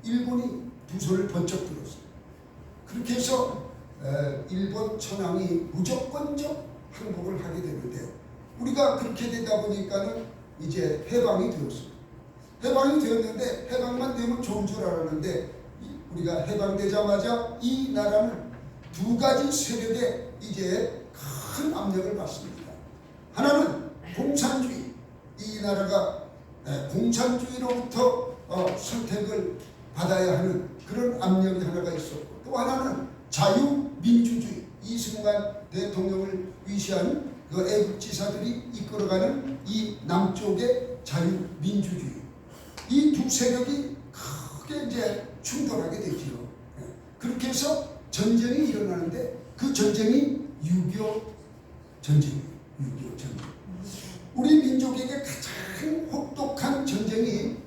일본이 두 손을 번쩍 들었어요. 그렇게 해서 일본 천황이 무조건적 항복을 하게 되는데, 우리가 그렇게 되다 보니까는 이제 해방이 되었어요. 해방이 되었는데, 해방만 되면 좋은 줄 알았는데, 우리가 해방되자마자 이 나라는 두 가지 세력에 이제 큰 압력을 받습니다. 하나는 공산주의, 이 나라가 공산주의로부터 선택을 받아야 하는 그런 압력이 하나가 있었고, 또 하나는 자유민주주의, 이승만 대통령을 위시한 그 애국지사들이 이끌어가는 이 남쪽의 자유민주주의, 이 두 세력이 크게 이제 충돌하게 되지요. 그렇게 해서 전쟁이 일어나는데, 그 전쟁이 6.25 전쟁이에요. 6.25 전쟁. 우리 민족에게 가장 혹독한 전쟁이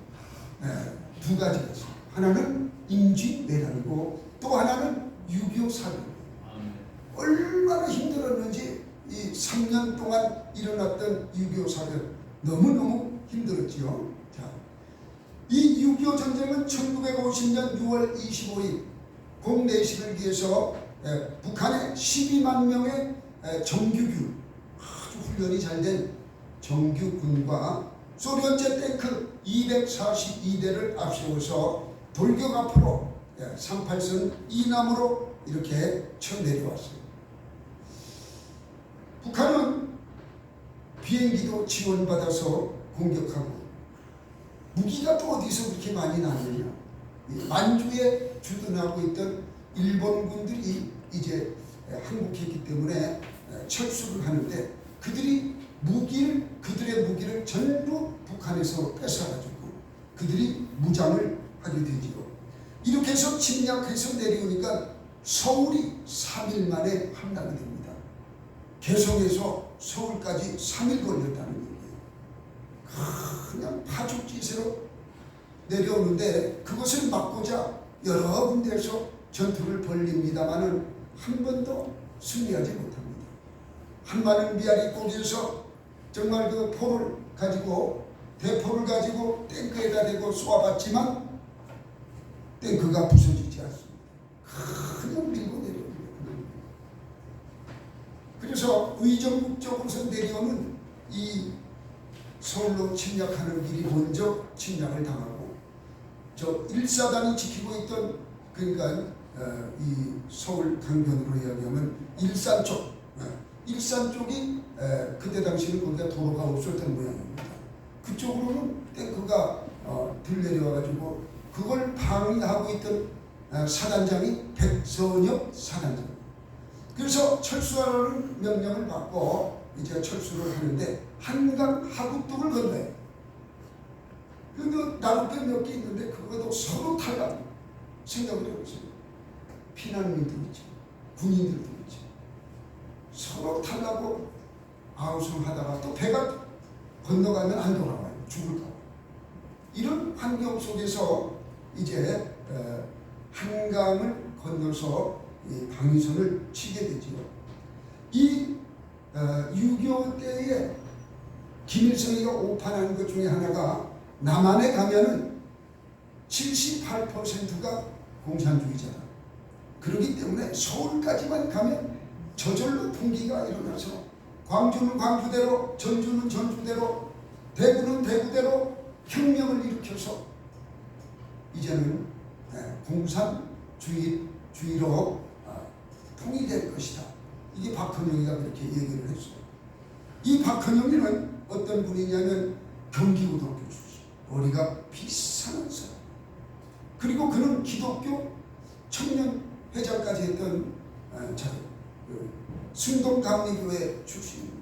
두 가지가 있어요. 하나는 임진왜란이고, 또 하나는 6.25 사변이에요. 얼마나 힘들었는지 이 3년 동안 일어났던 6.25 사변, 너무너무 힘들었지요. 자, 이 6.25 전쟁은 1950년 6월 25일 공내식을 위해서 북한의 12만 명의 정규군, 아주 훈련이 잘된 정규군과 소련제 탱크 242대를 앞세워서 돌격 앞으로 38선 이남으로 이렇게 쳐내려왔어요. 북한은 비행기도 지원받아서 공격하고, 무기가 또 어디서 그렇게 많이 나느냐. 만주에 주둔하고 있던 일본군들이 이제 항복했기 때문에 철수를 하는데, 그들의 무기를 전부 북한에서 뺏어가지고 그들이 무장을 하게 되지요. 이렇게 해서 침략해서 내려오니까 서울이 3일 만에 함락이 됩니다. 개성에서 서울까지 3일 걸렸다는 얘기예요. 그냥 파죽지세로 내려오는데, 그것을 막고자 여러 군데에서 전투를 벌립니다마는 한 번도 승리하지 못합니다. 한마는 미아리 고리에서 정말 그 포를 가지고, 대포를 가지고 탱크에다 대고 쏘아봤지만 탱크가 부서지지 않습니다. 그냥 밀고 내려옵니다. 그래서 의정국적으로서 내려오는 이 서울로 침략하는 길이 먼저 침략을 당하고, 저 1사단이 지키고 있던, 그러니까 이 서울 강변으로 이야기하면 일산 쪽, 일산 쪽이 그때 당시에는 거기가 도로가 없었던 모양입니다. 그쪽으로는 탱크가 들내려와가지고 그걸 방위하고 있던 사단장이 백선엽 사단장. 그래서 철수하라는 명령을 받고 이제 철수를 하는데, 한강 하구뚝을 건너요. 근데 나룻배 몇 개 있는데 그거도 서로 탈락 생각을 해보세요. 피난민들 있죠, 군인들도 있죠. 서로 탈라고 아우성하다가 또 배가 건너가면 안 돌아와요. 죽을까 봐. 이런 환경 속에서 이제 한강을 건너서 이 방위선을 치게 되지요. 이 6.25 때에 김일성이가 오판하는 것 중에 하나가, 남한에 가면은 78%가 공산주의자다. 그렇기 때문에 서울까지만 가면 저절로 분기가 일어나서, 광주는 광주대로, 전주는 전주대로, 대구는 대구대로 혁명을 일으켜서 이제는 공산주의로 통일될 것이다. 이게 박헌영이가 그렇게 얘기를 했어요. 이 박헌영이는 어떤 분이냐면 경기고등학교 출신, 머리가 비싼 사람. 그리고 그는 기독교 청년회장까지 했던 승동감리교회 출신입니다.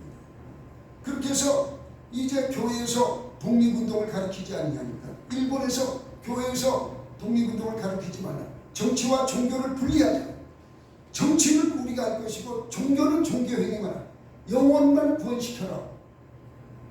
그렇게 해서 이제 교회에서 독립운동을 가르치지 않냐니까. 일본에서 교회에서 독립운동을 가르치지 말라. 정치와 종교를 분리하자. 정치는 우리가 할 것이고 종교는 종교행위만 하라. 영혼만 구원시켜라.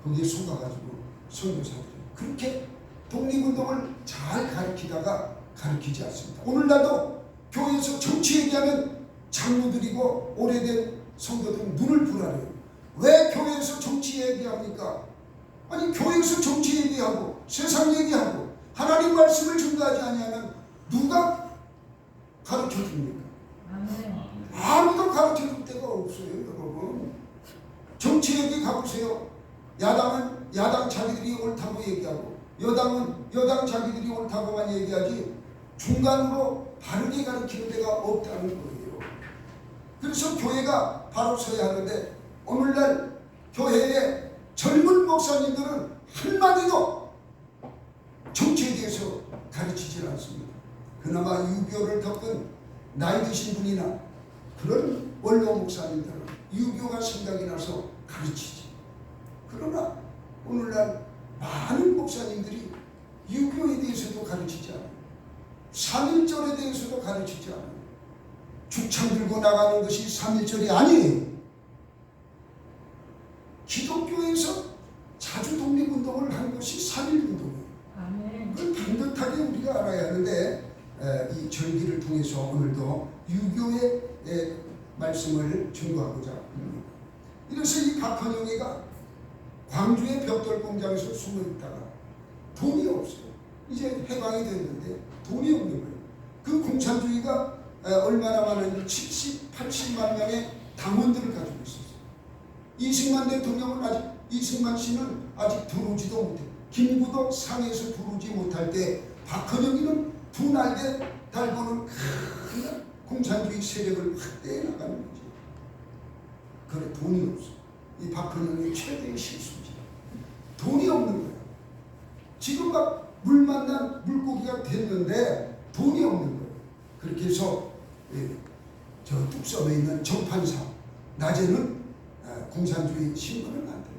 거기에 속아가지고 선교사들이 그렇게 독립운동을 잘 가르치다가 가르치지 않습니다. 오늘날도 교회에서 정치 얘기하면 장로들이고 오래된 성도들은 눈을 부라려요. 왜 교회에서 정치 얘기합니까? 아니, 교회에서 정치 얘기하고 세상 얘기하고 하나님 말씀을 증거하지 아니하면 누가 가르쳐 줍니까? 아무도 가르쳐 줄 데가 없어요, 여러분. 정치에게 가보세요. 야당은 야당 자기들이 옳다고 얘기하고, 여당은 여당 자기들이 옳다고만 얘기하지 중간으로 바르게 가르치는 데가 없다는 거예요. 그래서 교회가 바로 서야 하는데, 오늘날 교회의 젊은 목사님들은 한마디도 정치에 대해서 가르치지 않습니다. 그나마 유교를 겪은 나이 드신 분이나 그런 원로 목사님들은 유교가 생각이 나서 가르치지. 그러나 오늘날 많은 목사님들이 유교에 대해서도 가르치지 않아요. 3.1절에 대해서도 가르치지 않아요. 죽창 들고 나가는 것이 3.1절이 아니에요. 기독교에서 자주 독립운동을 한 것이 3.1운동이에요. 그걸 반듯하게 우리가 알아야 하는데, 이 절기를 통해서 오늘도 유교의 말씀을 증거하고자 합니다. 이래서 이 박헌영이가 광주의 벽돌 공장에서 숨어 있다가 돈이 없어요. 이제 해방이 됐는데 돈이 없는 거예요. 그 공산주의가 얼마나 많은 70, 80만 명의 당원들을 가지고 있었어요. 이승만 대통령은 아직, 이승만 씨는 아직 들어오지도 못해. 김구도 상에서 들어오지 못할 때 박헌영이는 두 날개 달고는 큰 공산주의 세력을 확대해 나가는 거지. 그래, 돈이 없어. 이 박헌영의 최대의 실수지. 돈이 없는 거야. 지금 막 물 만난 물고기가 됐는데 돈이 없는 거예요. 그렇게 해서 저 뚝섬에 있는 정판사, 낮에는 공산주의 신문을 만들고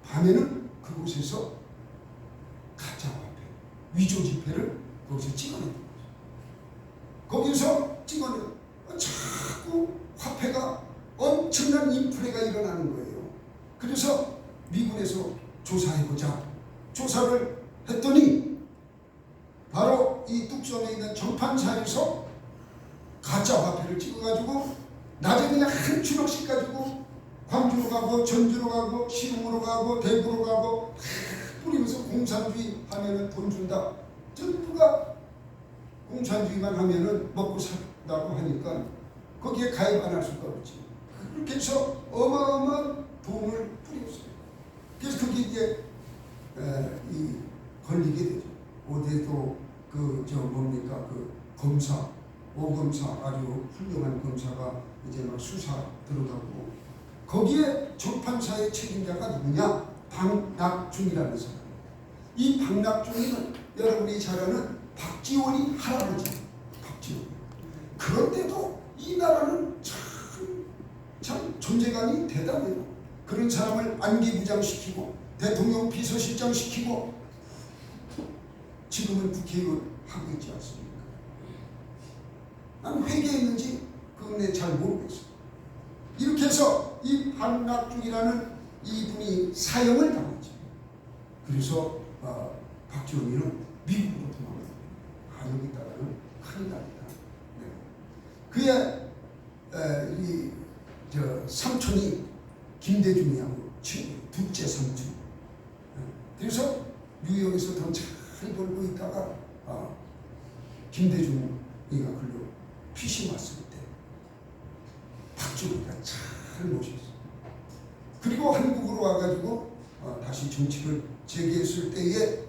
밤에는 그곳에서 가짜 화폐, 위조 지폐를 거기서 찍어내는 거죠. 거기서 찍어내 자꾸 화폐가 엄청난 인플레가 일어나는 거예요. 그래서 미군에서 조사해보자. 조사를 했더니 바로 이 뚝섬에 있는 정판사에서 가짜 화폐를 찍어가지고 낮에 그냥 한 추럭씩 가지고 광주로 가고 전주로 가고 시흥으로 가고 대구로 가고 뿌리면서 공산주의 하면은 돈 준다. 전부가 공산주의만 하면은 먹고 산다고 하니까 거기에 가입 안 할 수가 없지. 그렇게 해서 어마어마한 돈을 뿌렸어요. 그래서 그게 이제 이 걸리게 되죠. 어디에도 그 검사, 오검사, 아주 훌륭한 검사가 이제 막 수사 들어가고, 거기에 정판사의 책임자가 누구냐? 박낙중이라는 사람. 이 박낙중이는 여러분이 잘 아는 박지원이 할아버지. 박지원. 그런데도 이 나라는 참 존재감이 대단해요. 그런 사람을 안기부장시키고 대통령 비서실장 시키고 지금은 국회의원 하고 있지 않습니까? 난 회개했는지 그건 잘 모르겠어요. 이렇게 해서 이 박낙중이라는 이분이 사형을 당했죠. 그래서 박지원이는 미국으로 도망갑니다. 여기다가는 큰일 납니다. 네. 그의 삼촌이 김대중이하고 친구, 둘째 삼촌. 그래서 뉴욕에서 돈 잘 벌고 있다가 김대중이가 글로 피신 왔을 때 박지원이가 잘 모셨어요. 그리고 한국으로 와가지고 다시 정치를 재개했을 때에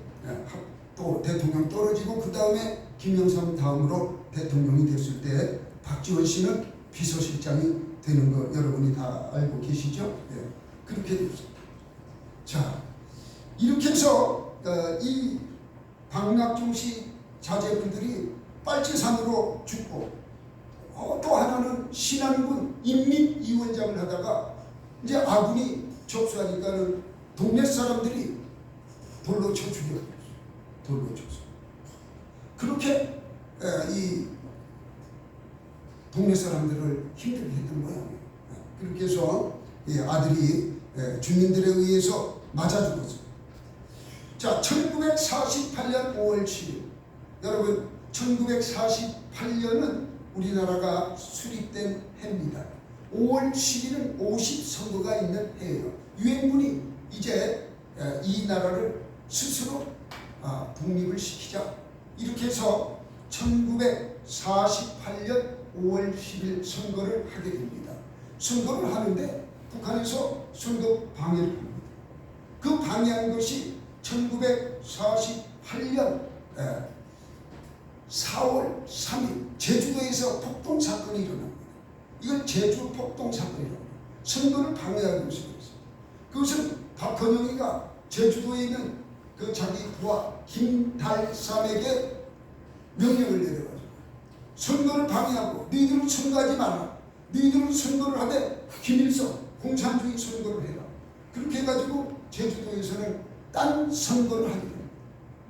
또 대통령 떨어지고 그 다음에 김영삼 다음으로 대통령이 됐을 때 박지원 씨는 비서실장이 되는 거 여러분이 다 알고 계시죠? 네. 그렇게 됐습니다. 자, 이렇게 해서 이 박낙중 씨 자제분들이 빨치산으로 죽고, 또 하나는 신안군 인민위원장을 하다가 이제 아군이 접수하니까는 동네 사람들이 돌로 쳐 죽여버렸어요. 돌로 쳐서. 그렇게 이 동네 사람들을 힘들게 했던 모양이에요. 그렇게 해서 아들이 주민들에 의해서 맞아 죽었어요. 자, 1948년 5월 7일. 여러분, 1948년은 우리나라가 수립된 해입니다. 5월 7일은 50선거가 있는 해예요. 유엔군이 이제 이 나라를 스스로 독립을 시키자. 이렇게 해서 1948년 5월 10일 선거를 하게 됩니다. 선거를 하는데 북한에서 선거 방해를 합니다. 그 방해한 것이 1948년 4월 3일 제주도에서 폭동 사건이 일어납니다. 이걸 제주 폭동 사건이라고 합니다. 선거를 방해하기 위해서 그것은 박헌영이가 제주도에 있는 그 자기 부하 김달삼에게 명령을 내려가지고 선거를 방해하고 너희들은 선거하지 마라. 너희들은 선거를 하되 김일성 공산주의 선거를 해라. 그렇게 해가지고 제주도에서는 딴 선거를 하게 됩니다.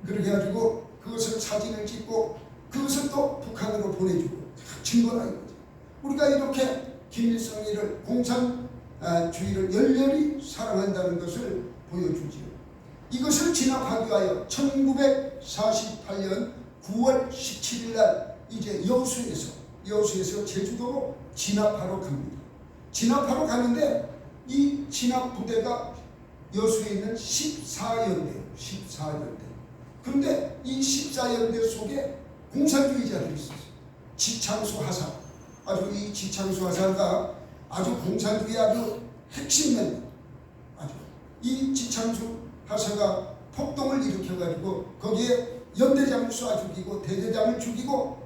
그렇게 해가지고 그것을 사진을 찍고 그것을 또 북한으로 보내주고 증거라 이거죠. 우리가 이렇게 김일성이를 공산주의를 열렬히 사랑한다는 것을 보여주지요. 이것을 진압하기 위하여 1948년 9월 17일 날 이제 여수에서 제주도로 진압하러 갑니다. 진압하러 가는데 이 진압 부대가 여수에 있는 14연대예요. 14연대. 그런데 이 14연대 속에 공산주의자들이 있었어요. 지창수 하사. 아주 이 지창수 하사가 아주 공산주의 아주 핵심맨. 아주 이 지창수 하사가 폭동을 일으켜가지고 거기에 연대장을 쏴 죽이고 대대장을 죽이고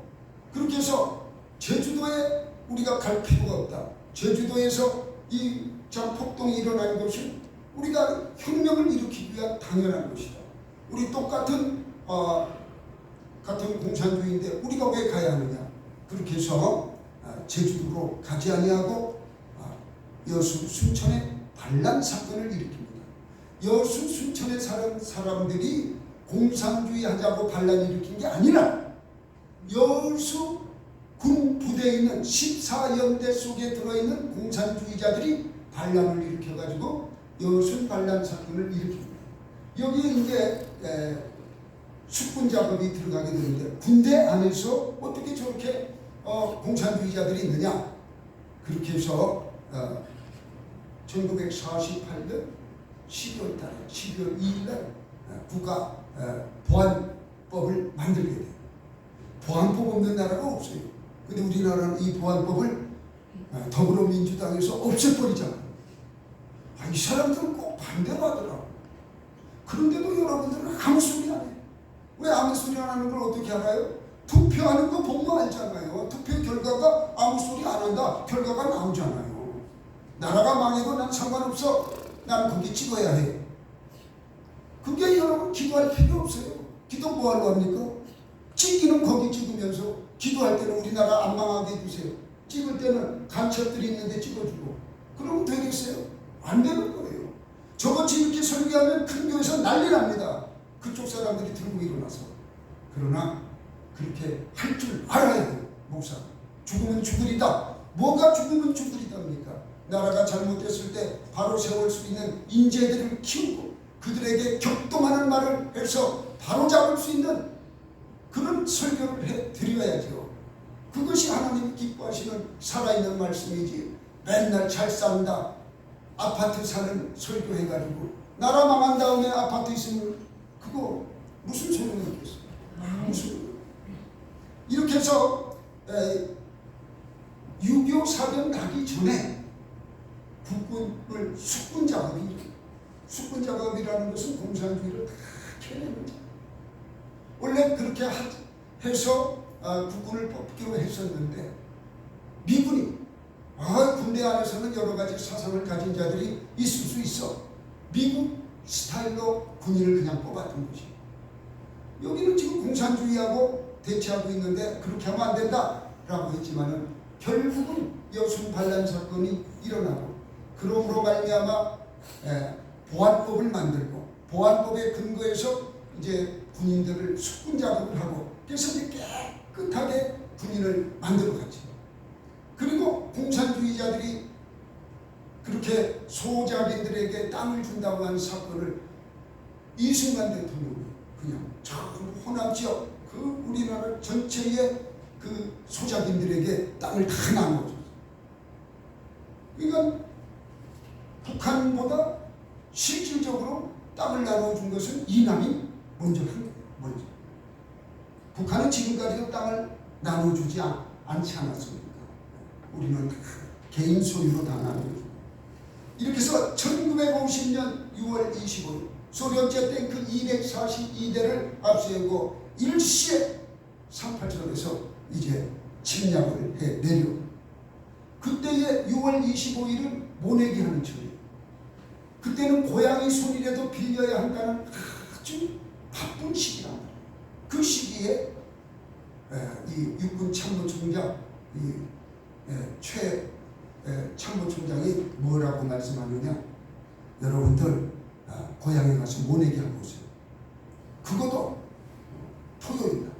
그렇게 해서 제주도에 우리가 갈 필요가 없다. 제주도에서 이 폭동이 일어난 것은 우리가 혁명을 일으키기 위한 당연한 것이다. 우리 똑같은 같은 공산주의인데 우리가 왜 가야 하느냐. 그렇게 해서 제주도로 가지 아니하고 여수 순천에 반란 사건을 일으킵니다. 여수 순천에 사는 사람들이 공산주의 하자고 반란 일으킨 게 아니라 여수 군 부대에 있는 14연대 속에 들어있는 공산주의자들이 반란을 일으켜가지고 여수 반란 사건을 일으킵니다. 여기에 이제 숙군 작업이 들어가게 되는데 군대 안에서 어떻게 저렇게 공산주의자들이 있느냐. 그렇게 해서 1948년 12월 달에 12월 2일 날 국가 보안법을 만들게 돼요. 보안법 없는 나라가 없어요. 근데 우리나라는 이 보안법을 더불어민주당에서 없애버리잖아요. 이 사람들은 꼭 반대로 하더라고요. 그런데도 여러분들은 아무 소리 안 해요. 왜 아무 소리 안 하는 걸 어떻게 알아요? 투표하는 거 보면 알잖아요. 투표 결과가 아무 소리 안 한다. 결과가 나오잖아요. 나라가 망해도 난 상관없어. 난 거기 찍어야 해. 그게 여러분 기도할 필요 없어요. 기도 뭐하러 합니까? 찍기는 거기 찍으면서 기도할 때는 우리나라 안 망하게 해주세요. 찍을 때는 간첩들이 있는데 찍어주고. 그러면 되겠어요? 안 되는 거예요. 저같이 이렇게 설교하면 큰 교회에서 난리 납니다. 그쪽 사람들이 들고 일어나서. 그러나 그렇게 할 줄 알아야 돼요. 목사. 죽으면 죽으리다. 뭐가 죽으면 죽으리답니까? 나라가 잘못됐을 때 바로 세울 수 있는 인재들을 키우고 그들에게 격동하는 말을 해서 바로 잡을 수 있는 그런 설교를 해드려야죠. 그것이 하나님이 기뻐하시는 살아있는 말씀이지. 맨날 잘 산다. 아파트 사는 설교해가지고 나라 망한 다음에 아파트 있으면 그거 무슨 소용이 있겠어요? 무슨 이렇게 해서 6.25 사변 나기 전에 국군을 숙군 작업이라는 것은 공산주의를 다 캐내는 거예요. 원래 그렇게 해서 국군을 뽑기로 했었는데 미군이 군대 안에서는 여러 가지 사상을 가진 자들이 있을 수 있어. 미국 스타일로 군인을 그냥 뽑았던 것이. 여기는 지금 공산주의하고 대치하고 있는데 그렇게 하면 안 된다라고 했지만은 결국은 여순 반란 사건이 일어나고 그러므로 말미암아 보안법을 만들고 보안법에 근거해서 이제 군인들을 숙군 작업을 하고 그래서 이제 깨끗하게 군인을 만들어갔죠. 그리고 공산주의자들이 그렇게 소작인들에게 땅을 준다고 하는 사건을 이승만 대통령이 그냥 전부 호남지역 그 우리나라 전체의 그 소작인들에게 땅을 다 나눠줬어요. 그러니까 북한보다 실질적으로 땅을 나눠준 것은 이남이 먼저 한 거예요. 먼저. 북한은 지금까지도 땅을 나눠주지 않지 않았습니까? 우리는 개인 소유로 다 나눠주고. 이렇게 해서 1950년 6월 25일 소련제 탱크 242대를 앞세우고 일시에 38선에서 이제 침략을 해 내려. 그때의 6월 25일은 모내기 하는 절이에요. 그때는 고양이 손이라도 빌려야 한다는 아주 바쁜 시기란 말이에요. 그 시기에 이 육군 참모총장 최 참모총장이 뭐라고 말씀하느냐? 여러분들 고향에 가서 모내기 하고 오세요. 그것도 토요일날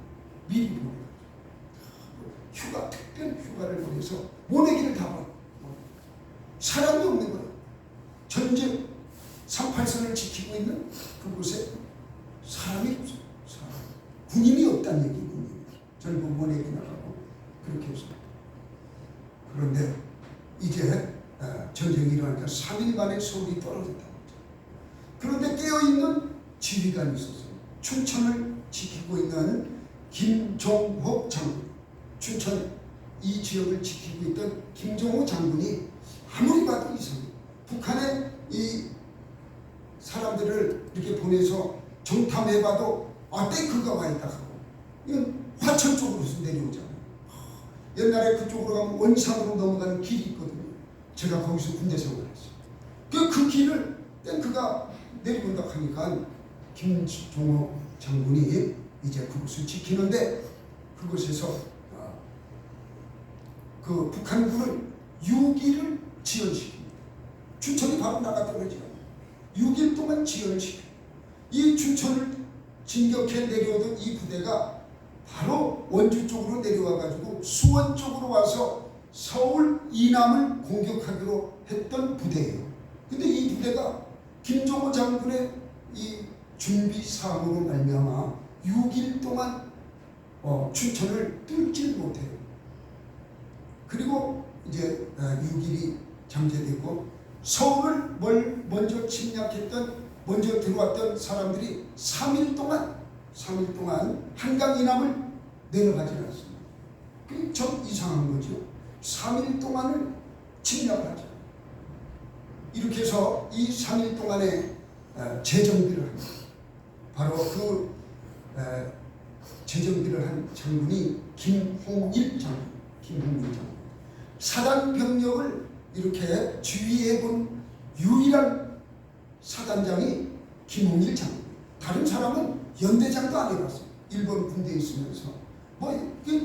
미리 보내요. 휴가, 특별 휴가를 보내서 모내기를 다 봐요. 사람이 없는 거예요. 전쟁 38선을 지키고 있는 그곳에 사람이 없어요. 군인이 없다는 얘기군요. 전부 모내기 나가고 그렇게 해서. 그런데 이제 전쟁이 일어나니까 3일 만에 서울이 떨어졌다. 그런데 깨어있는 지휘관이 있었어요. 춘천을 지키고 있는 김종호 장군. 춘천 이 지역을 지키고 있던 김종호 장군이 아무리 봐도 이상해요. 북한의 이 사람들을 이렇게 보내서 정탐해봐도 탱크가 와 있다 하고 이건 화천 쪽으로서 내려오잖아요. 옛날에 그쪽으로 가면 원산으로 넘어가는 길이 있거든요. 제가 거기서 군대 생활을 했어요. 그 길을 탱크가 내려온다 하니까 김종호 장군이 이제 그곳을 지키는데 그곳에서 그 북한군을 6일을 지연시킵니다. 춘천이 바로 나갔다고지 6일 동안 지연을 시켜요. 이 춘천을 진격해 내려오던 이 부대가 바로 원주 쪽으로 내려와 가지고 수원 쪽으로 와서 서울 이남을 공격하기로 했던 부대예요. 근데 이 부대가 김종호 장군의 이 준비 사항으로 말미암아 6일 동안 춘천을 뚫지 못해요. 그리고 이제 6일이 잠재되고 서울을 먼저 침략했던 먼저 들어왔던 사람들이 3일 동안 한강 이남을 내려가지 않았습니다. 그게 좀 이상한 거죠. 3일 동안을 침략을 하죠. 이렇게 해서 이 3일 동안에 재정비를 합니다. 바로 그 재정비를 한 장군이 김홍일 장군. 사단 병력을 이렇게 지휘해본 유일한 사단장이 김홍일 장군. 다른 사람은 연대장도 안 해봤어요. 일본 군대에 있으면서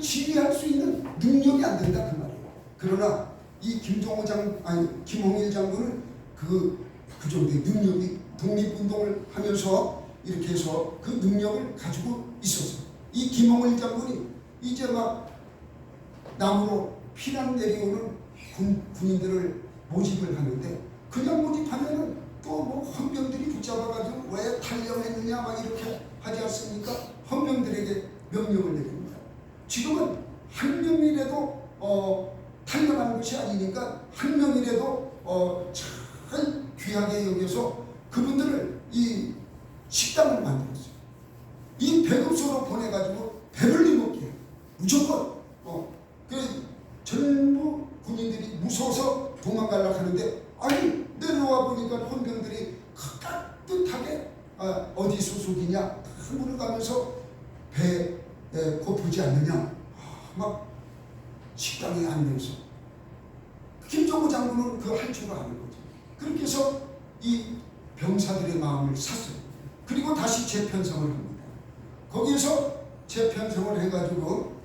지휘할 수 있는 능력이 안 된다 그 말이에요. 그러나 이 김홍일 장군은 그 정도의 능력이 독립운동을 하면서 이렇게 해서 그 능력을 가지고 있었어요. 이 김홍일 장군이 이제 막 남으로 피난 내려오는 군인들을 모집을 하는데 그냥 모집하면은 또 뭐 헌병들이 붙잡아가지고 왜 탈영했느냐 막 이렇게 하지 않습니까? 헌병들에게 명령을 내립니다. 지금은 한 명이라도 탈영한 것이 아니니까 한 명이라도 잘 귀하게 여겨서 그분들을 이 식당을 만들었어요. 이 배급소로 보내가지고 배불리 먹게 해요. 무조건 전부 군인들이 무서워서 도망가려고 하는데 아니 내려와 보니까 헌병들이 따뜻하게 어디 소속이냐 물어가면서 배에 고프지 않느냐 막 식당에 앉으면서 김종호 장군은 그 할 줄을 아는 거죠. 그렇게 해서 이 병사들의 마음을 샀어요. 그리고 다시 재편성을 합니다. 거기에서 재편성을 해가지고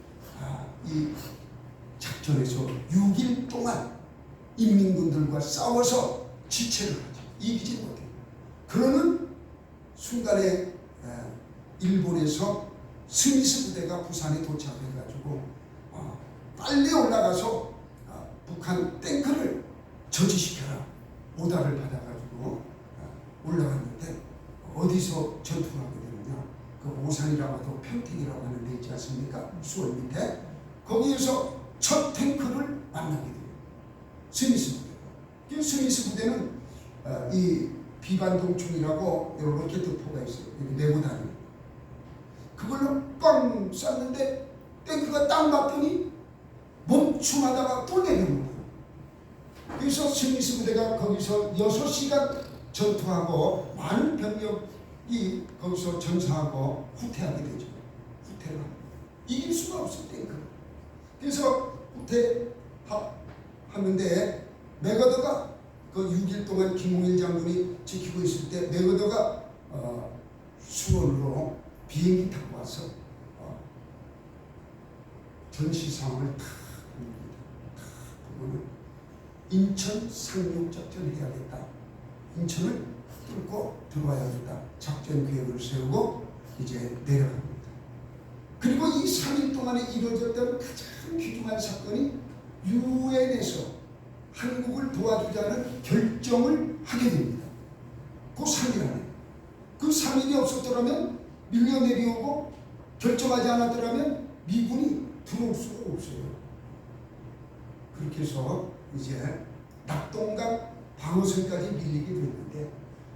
이 작전에서 6일 동안 인민군들과 싸워서 지체를 하죠. 이기지 못해요. 그러는 순간에 일본에서 스미스 부대가 부산에 도착해가지고 빨리 올라가서 북한 탱크를 저지시켜라 오다를 받아가지고 올라갔는데 어디서 전투를 하게 되느냐? 그 오산이라고 하고 평택이라고 하는 데 있지 않습니까? 수원 밑에 거기에서 첫 탱크를 만나게 돼요. 스미스 부대가. 스미스 부대는 이 비반동충이라고 로켓포가 있어요. 여기 메고 다니는 그걸로 꽝 쐈는데 탱크가 딱 맞더니 멈춤하다가 또 내려온 거예요. 그래서 스미스 부대가 거기서 6시간 전투하고 많은 병력이 거기서 전사하고 후퇴하게 되죠. 후퇴를 합니다. 이길 수가 없어 탱크를. 그래서 후퇴하는데 맥어더가 그 6일 동안 김홍일 장군이 지키고 있을 때 맥어더가 수원으로 비행기 타고 와서 전시 상황을 다 봅니다. 다 보면 인천 상륙작전 해야겠다. 인천을 뚫고 들어와야겠다. 작전 계획을 세우고 이제 내려갑니다. 그리고 이 3일 동안에 이루어졌던 가장 귀중한 사건이 유엔에서 한국을 도와주자는 결정을 하게 됩니다. 그 3일 안에. 그 3일이 없었더라면 밀려 내려오고 결정하지 않았더라면 미군이 들어올 수가 없어요. 그렇게 해서 이제 낙동강 방어선까지 밀리게 됐는데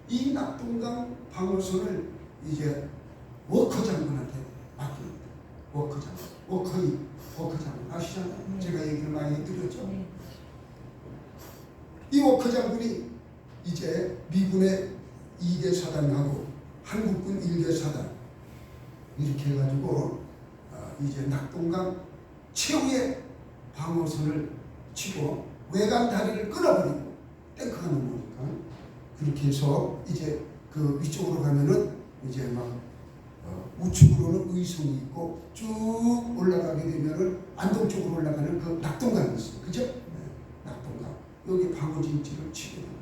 이 낙동강 방어선을 이제 워커 장군한테 맡깁니다. 워커 장군. 워커 장군 아시잖아요. 제가 얘기를 많이 드렸죠. 이 워커 장군이 이제 미군의 2개 사단하고 한국군 1개 사단 이렇게 해가지고 이제 낙동강 최후의 방어선을 치고 외관 다리를 끊어버리고 탱크가 넘어오니까 그렇게 해서 이제 그 위쪽으로 가면은 이제 막 우측으로는 의성이 있고 쭉 올라가게 되면은 안동 쪽으로 올라가는 그 낙동강이 있어요. 그죠? 네, 낙동강. 여기 방어진지를 치게 됩니다.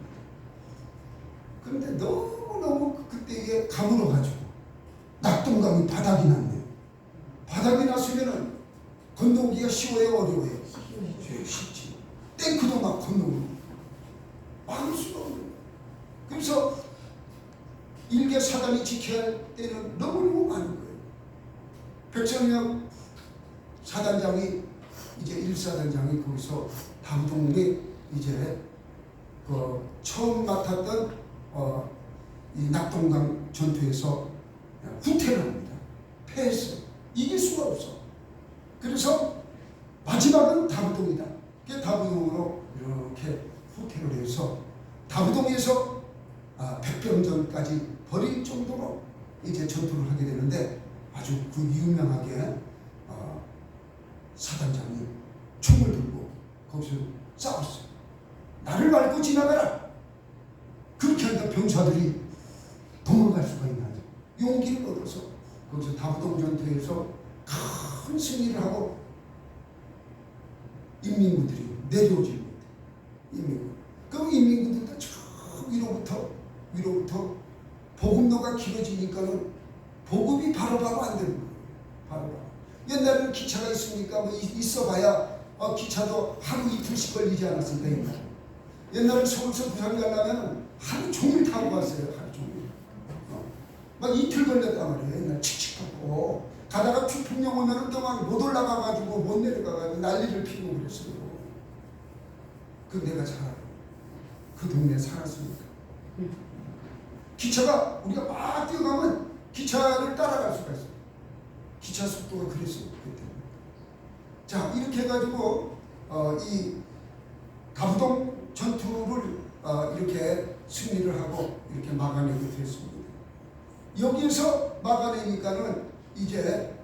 그런데 너무너무 그때 이게 가물어가지고 낙동강이 바닥이 났네요. 바닥이 났으면은 건너오기가 쉬워요, 어려워요? 쉽지. 탱크도 막 건너오고 막을 수가 없는 거예요. 그래서 일개 사단이 지켜야 할 때는 너무너무 많은 거예요. 백성영 사단장이 이제 1사단장이 거기서 담동에 이제 그 처음 맡았던 이 낙동강 전투에서 후퇴를 합니다. 패했어요. 이길 수가 없어. 그래서 마지막은 다부동이다. 다부동으로 이렇게 후퇴를 해서 다부동에서 백병전까지 벌일 정도로 이제 전투를 하게 되는데 아주 그 유명하게 사단장이 총을 들고 거기서 싸웠어요. 나를 밟고 지나가라. 그렇게 하니까 병사들이 도망갈 수가 있나요? 용기를 얻어서 거기서 다부동 전투에서 큰 승리를 하고 인민군들이 내려오지 못해. 인민군. 그럼 인민군들도 저 위로부터 보급로가 길어지니까는 보급이 바로바로 안 되는 거예요. 바로바로. 옛날에는 기차가 있으니까 뭐 있어봐야 기차도 하루 이틀씩 걸리지 않았습니까? 옛날에 서울서 부산 가려면 하루 종일 타고 갔어요. 하루 종일. 막 이틀 걸렸단 말이에요. 옛날 칙칙하고 가다가 추풍령 오면은 또 막 못 올라가가지고 못 내려가가지고 난리를 피우고 그랬어요. 그 내가 잘 알아. 그 동네에 살았으니까. 기차가 우리가 막 뛰어가면 기차를 따라갈 수가 있어요. 기차 속도가 그랬어요. 그때. 자, 이렇게 해가지고 이 다부동 전투를 이렇게 승리를 하고 이렇게 막아내게 됐습니다. 여기에서 막아내니까는 이제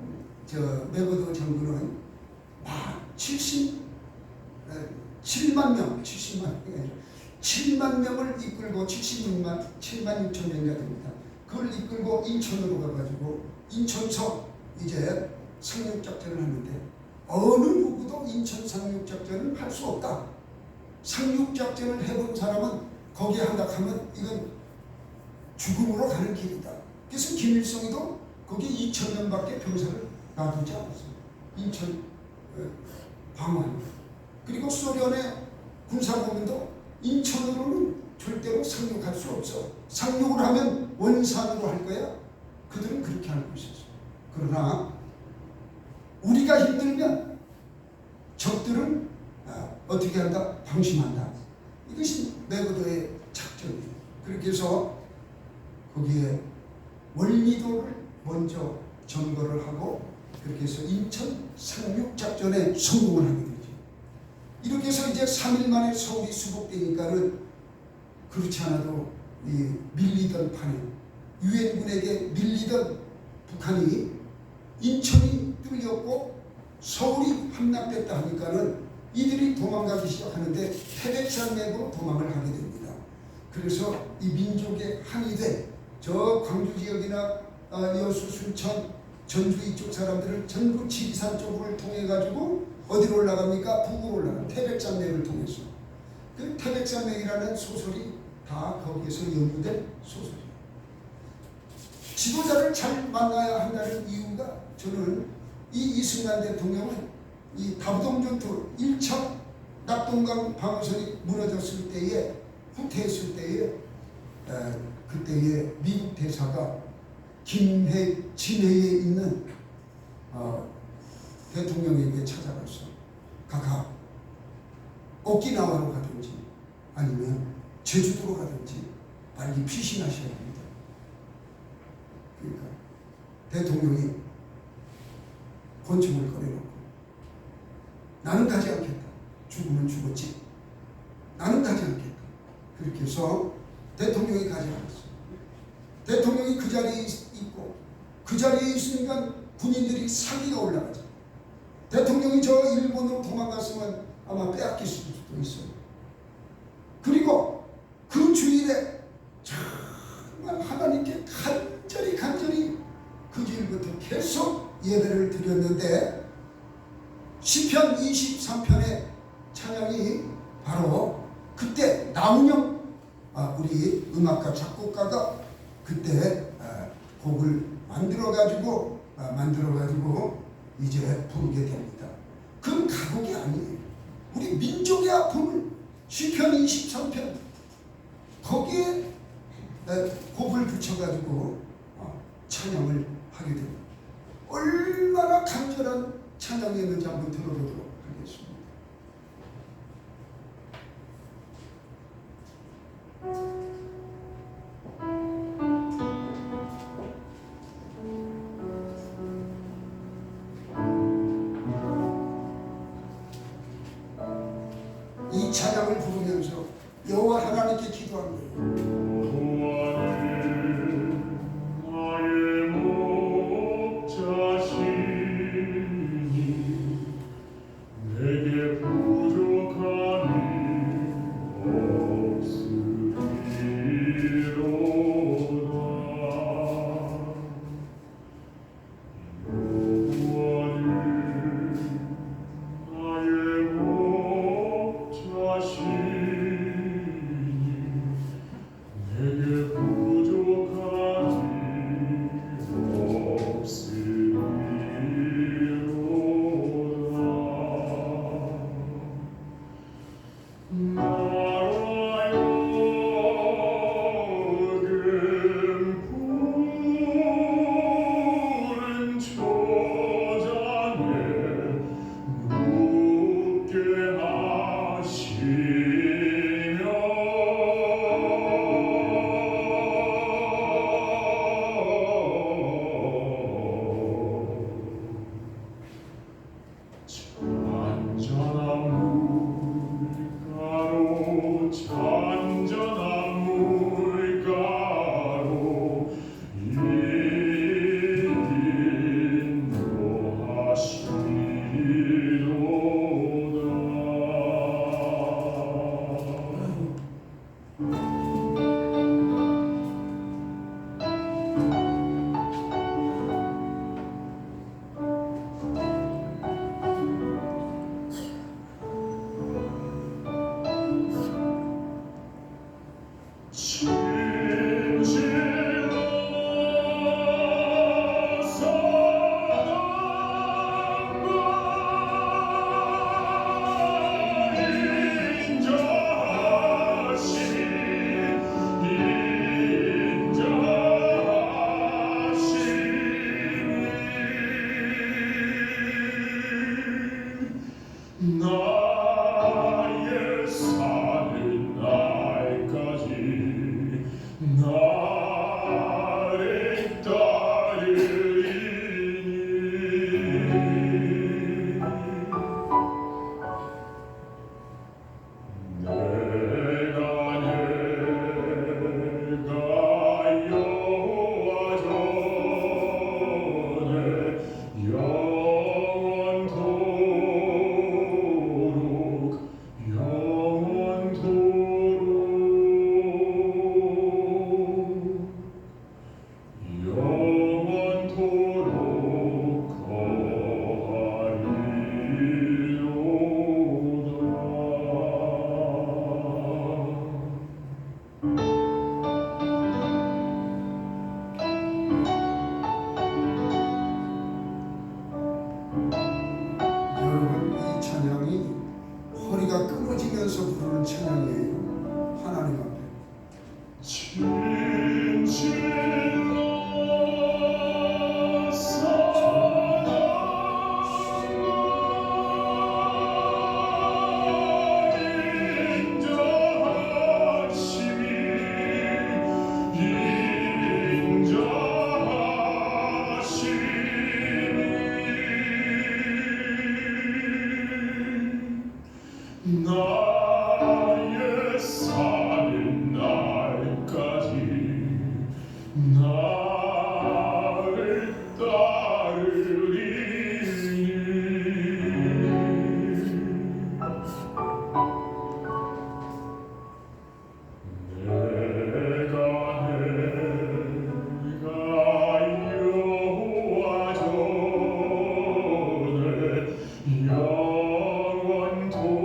맥어더 장군은 7만 명을 이끌고 7만 6천 명이나 됩니다. 그걸 이끌고 인천으로 가가지고 인천서 이제 상륙작전을 하는데 어느 누구도 인천 상륙작전을 할 수 없다. 상륙작전을 해본 사람은 거기에 한다하면 이건 죽음으로 가는 길이다. 그래서 김일성이도 거기 2,000명밖에 병사를 놔두지 않았습니다. 인천 방어합니다. 그리고 소련의 군사고문도 인천으로는 절대로 상륙할 수 없어. 상륙을 하면 원산으로 할 거야. 그들은 그렇게 알고 있었어요. 그러나 우리가 힘들면 적들은 어떻게 한다? 방심한다. 이것이 맥어더의 작전이에요. 그렇게 해서 거기에 월미도를 먼저 점거를 하고 그렇게 해서 인천 상륙작전에 성공을 하게 되죠. 이렇게 해서 이제 3일 만에 서울이 수복되니까는 그렇지 않아도 이 밀리던 판에 유엔군에게 밀리던 북한이 인천이 뚫렸고 서울이 함락됐다 하니까는 이들이 도망가기 시작하는데 태백산맥으로 도망을 하게 됩니다. 그래서 이 민족의 항이대 저 광주 지역이나 여수, 순천, 전주 이쪽 사람들은 전부 지리산 쪽을 통해 가지고 어디로 올라갑니까? 북으로 올라가는 태백산맥을 통해서. 그 태백산맥이라는 소설이 다 거기에서 연구된 소설이에요. 지도자를 잘 만나야 한다는 이유가 저는 이 이승만 대통령은 이 다부동 전투 1차 낙동강 방어선이 무너졌을 때에 후퇴했을 때에 그때의 미국 대사가 진해에 있는 대통령에게 찾아가서 각하 오키나와로 가든지 아니면 제주도로 가든지 빨리 피신하셔야 합니다. 그러니까 대통령이 권총을 꺼내놓고 나는 가지 않겠다. 죽으면 죽었지. 나는 가지 않겠다. 그렇게 해서 대통령이 가지 않았어요. 대통령이 그 자리에 있고 그 자리에 있으니까 군인들이 사기가 올라가죠. 대통령이 저 일본으로 도망갔으면 아마 빼앗길 수도 있어요. 그리고 그 주일에 정말 하나님께 간절히 그 주일부터 계속 예배를 드렸는데 시편 23편의 찬양이 바로 그때 나훈영 우리 음악가 작곡가가 그때 곡을 만들어 가지고 이제 부르게 됩니다. 그건 가곡이 아니에요. 우리 민족의 아픔을 시편 23편 거기에 곡을 붙여가지고 찬양을 하게 됩니다. 얼마나 간절한 찬양이었는지 한번 들어보도록 하겠습니다. 이 찬양을 부르면서 여호와 하나님께 기도한 거예요. 나를 따르리니 웃으면서 부르는 찬양이에요. 하나님 앞에 나의 사는 날까지 나를 따르리니 내가 여호와 전에 영원토록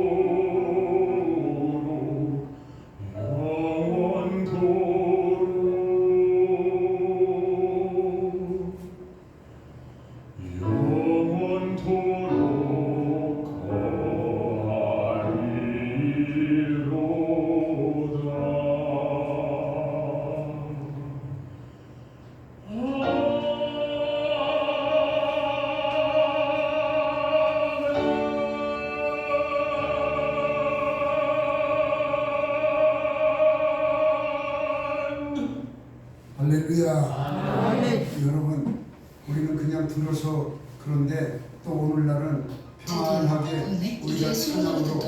할렐루야. 아멘. 여러분, 우리는 그냥 들어서 그런데 또 오늘날은 평안하게 우리가 찬양으로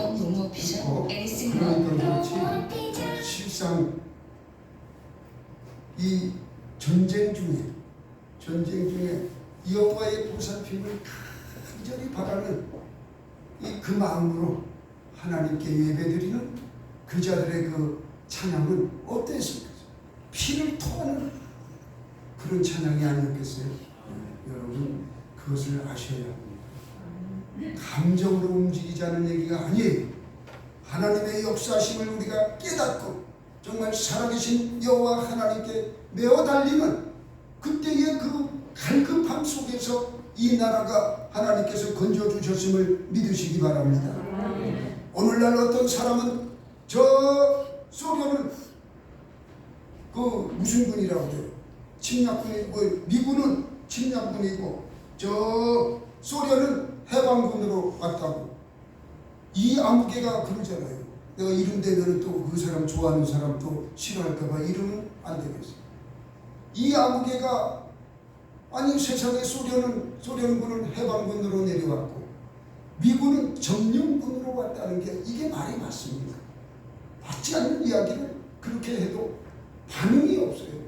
듣고 그러니까 그렇지. 실상 이 전쟁 중에 여호와의 보살핌을 간절히 바라는 그 마음으로 하나님께 예배드리는 그 자들의 그 찬양은 어땠습니까? 피를 토하는 그런 찬양이 아니었겠어요? 여러분 그것을 아셔야 합니다. 감정으로 움직이자는 얘기가 아니에요. 하나님의 역사심을 우리가 깨닫고 정말 살아계신 여호와 하나님께 메어 달리는 그때의 그 갈급함 속에서 이 나라가 하나님께서 건져주셨음을 믿으시기 바랍니다. 오늘날 어떤 사람은 저 소련은 그 무슨 군이라고 해요? 침략군이 미군은 침략군이고 저 소련은 해방군으로 왔다고. 이 아무개가 그러잖아요. 내가 이름 대면 또 그 사람 좋아하는 사람 또 싫어할까봐 이름은 안 되겠어요. 이 아무개가 아니 세상에 소련군은 해방군으로 내려왔고 미군은 점령군으로 왔다는 게 이게 말이 맞습니까? 맞지 않는 이야기를 그렇게 해도 반응이 없어요.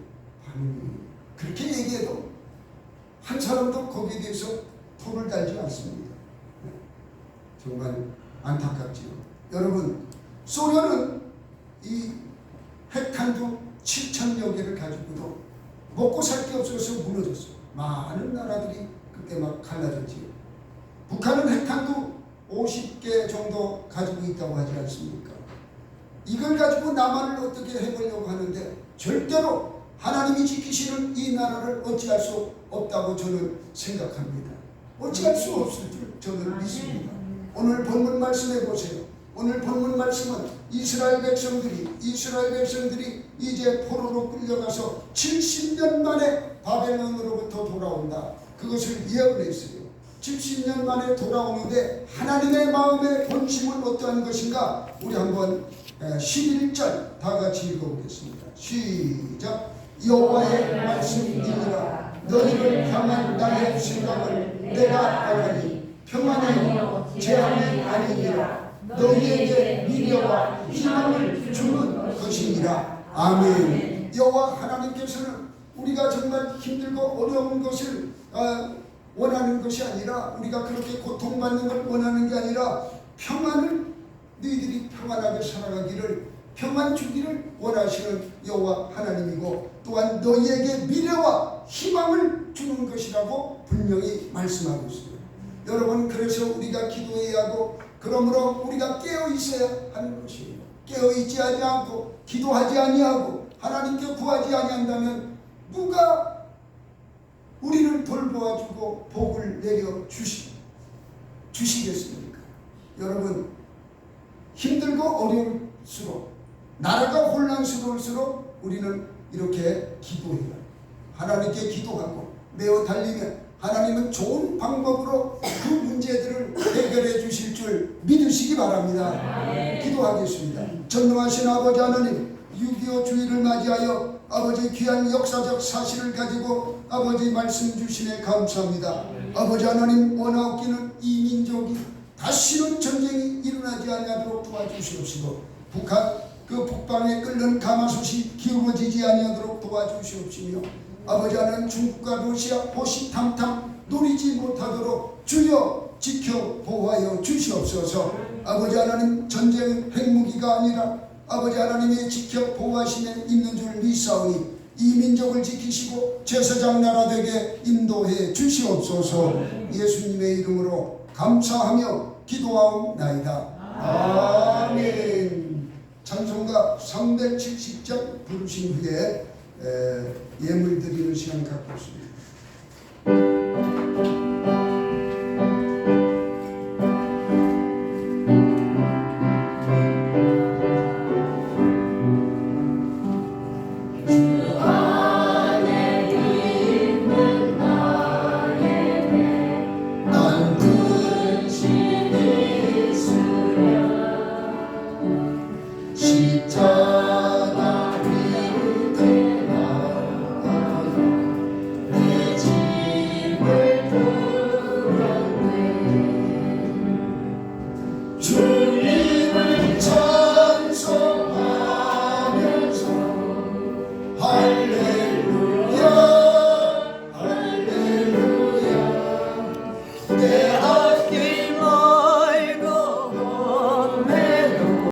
반응이. 그렇게 얘기해도 한 사람도 거기에 대해서 토를 달지 않습니다. 정말 안타깝지요. 여러분, 소련은 이 핵탄두 7,000여 개를 가지고도 먹고 살 게 없어서 무너졌어요. 많은 나라들이 그때 막 갈라졌지요. 북한은 핵탄두 50개 정도 가지고 있다고 하지 않습니까? 이걸 가지고 남한을 어떻게 해보려고 하는데 절대로 하나님이 지키시는 이 나라를 어찌할 수 없다고 저는 생각합니다. 어찌할 수 없을 줄 저는 믿습니다. 오늘 본문 말씀해 보세요. 오늘 본문 말씀은 이스라엘 백성들이 이제 포로로 끌려가서 70년 만에 바벨론으로부터 돌아온다. 그것을 예언했어요. 70년 만에 돌아오는데 하나님의 마음의 본심은 어떠한 것인가? 우리 한번 11절 다 같이 읽어보겠습니다. 시작. 여호와의 말씀이니라. 너희를 향한 나의 생각을 내가 알아니 평안이 재앙이 아니니라. 너희에게 미래와 희망을 주는 것이니라. 아멘. 여호와 하나님께서는 우리가 정말 힘들고 어려운 것을 원하는 것이 아니라, 우리가 그렇게 고통받는 걸 원하는 게 아니라 평안을, 너희들이 평안하게 살아가기를, 평안 주기를 원하시는 여호와 하나님이고, 또한 너희에게 미래와 희망을 주는 것이라고 분명히 말씀하고 있습니다. 여러분, 그래서 우리가 기도해야 하고, 그러므로 우리가 깨어 있어야 하는 것이에요. 깨어 있지 아니하고 기도하지 아니하고 하나님께 구하지 아니한다면 누가 우리를 돌보아주고 복을 내려 주시겠습니까? 여러분, 힘들고 어려울수록, 나라가 혼란스러울수록 우리는 이렇게 기도해요. 하나님께 기도하고 매어 달리면 하나님은 좋은 방법으로 그 문제들을 해결해 주실 줄 믿으시기 바랍니다. 기도하겠습니다. 전능하신 아버지 하나님, 6.25 주일을 맞이하여 아버지 귀한 역사적 사실을 가지고 아버지 말씀 주시네 감사합니다. 아버지 하나님, 원하옵기는 이 민족이 다시는 전쟁이 일어나지 아니하도록 도와주시옵시고, 북한 그 북방에 끓는 가마솥이 기울어지지 아니하도록 도와주시옵시며, 아버지 하나님, 중국과 러시아 호시탐탐 노리지 못하도록 주여 지켜 보호하여 주시옵소서. 아버지 하나님, 전쟁은 핵무기가 아니라 아버지 하나님의 지켜 보호하심에 있는 줄 믿사오니 이 민족을 지키시고 제사장 나라 되게 인도해 주시옵소서. 예수님의 이름으로 감사하며 기도하옵나이다. 아멘. 찬송가 370장 부르신 후에 예물 드리는 시간 갖고 있습니다. 주님을 찬송하면서 할렐루야